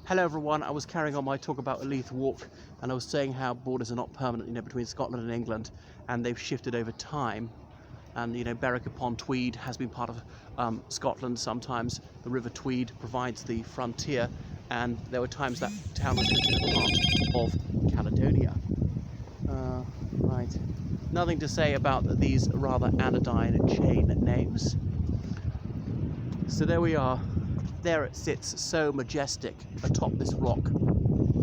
Hello everyone, I was carrying on my talk about Leith Walk, and I was saying how borders are not permanent, between Scotland and England, and they've shifted over time. And Berwick upon Tweed has been part of Scotland. Sometimes the River Tweed provides the frontier, and there were times that town was considered part of Caledonia. Right, nothing to say about these rather anodyne chain names. So there we are. There it sits, so majestic atop this rock,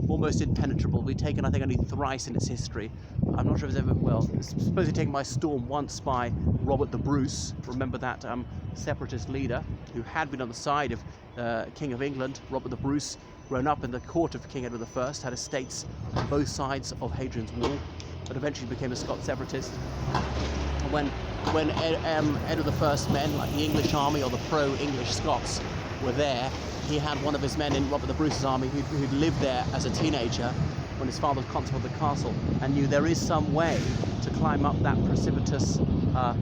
almost impenetrable. We've taken, I think, only thrice in its history. I'm not sure if it's ever, it's supposedly taken by storm once by Robert the Bruce. Remember that separatist leader who had been on the side of King of England, Robert the Bruce, grown up in the court of King Edward I, had estates on both sides of Hadrian's Wall, but eventually became a Scots separatist. And when Edward I's men, like the English army or the pro-English Scots, were there, he had one of his men in Robert the Bruce's army who'd lived there as a teenager when his father was constable of the castle, and knew there is some way to climb up that precipitous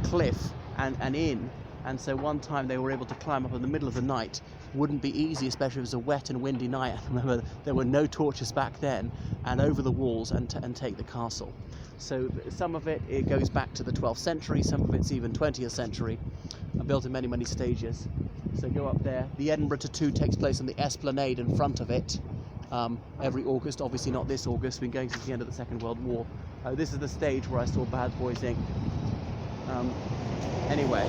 cliff and in. And so one time they were able to climb up in the middle of the night. Wouldn't be easy, especially if it was a wet and windy night. I remember there were no torches back then, and over the walls and take the castle. So some of it goes back to the 12th century, some of it's even 20th century, built in many stages. So go up there. The Edinburgh Tattoo takes place on the esplanade in front of it every August. Obviously not this August, been going since the end of the Second World War. This is the stage where I saw Bad Boys Inc. Anyway,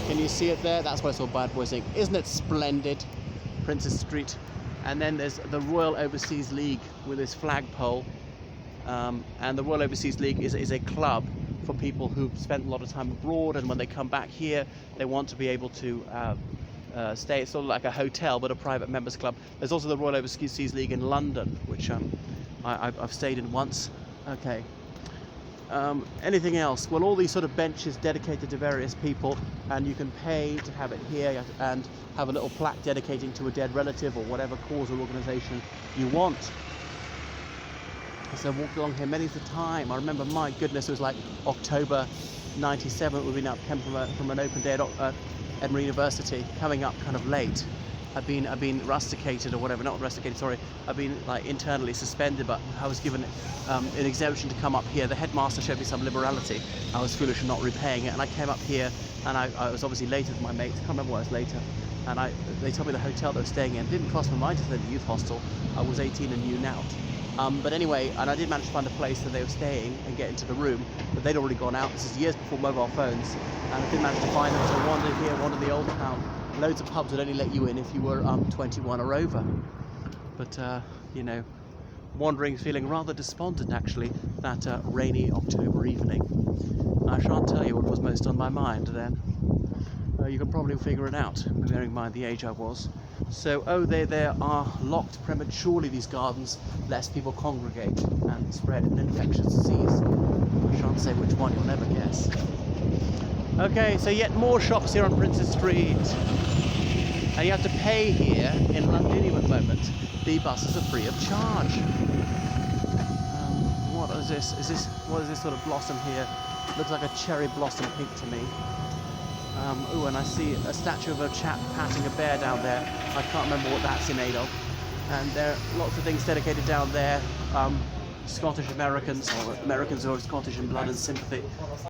can you see it there? That's where I saw Bad Boys Inc. Isn't it splendid? Princess Street. And then there's the Royal Overseas League with this flagpole. And the Royal Overseas League is a club for people who've spent a lot of time abroad, and when they come back here they want to be able to stay. It's sort of like a hotel but a private members club. There's also the Royal Overseas League in London, which I've stayed in once. Okay. Anything else? Well, all these sort of benches dedicated to various people, and you can pay to have it here and have a little plaque dedicating to a dead relative or whatever cause or organisation you want. So I walked along here many's the time. I remember, my goodness, it was like October '97. We've been up from an open day at Edinburgh University, coming up kind of late. I've been rusticated or whatever, not rusticated, sorry. I've been like internally suspended, but I was given an exemption to come up here. The headmaster showed me some liberality. I was foolish in not repaying it, and I came up here, and I was obviously later than my mates. I can't remember where I was later. And they told me the hotel they were staying in. It didn't cross my mind to stay in the youth hostel. I was 18 and knew out. But anyway, and I did manage to find a place that they were staying and get into the room, but they'd already gone out. This is years before mobile phones, and I did manage to find them. So I wandered here, wandered the old town. Loads of pubs would only let you in if you were 21 or over. But wandering, feeling rather despondent actually that rainy October evening. I shan't tell you what was most on my mind then. You can probably figure it out, bearing in mind the age I was. So, they are locked prematurely, these gardens, lest people congregate and spread an infectious disease. I shan't say which one, you'll never guess. Okay, so yet more shops here on Princess Street. And you have to pay here in Londinium at the moment. The buses are free of charge. What is this? What is this sort of blossom here? Looks like a cherry blossom pink to me. And I see a statue of a chap patting a bear down there. I can't remember what that's in aid of. And there are lots of things dedicated down there. Scottish Americans, or Americans who are Scottish in blood and sympathy.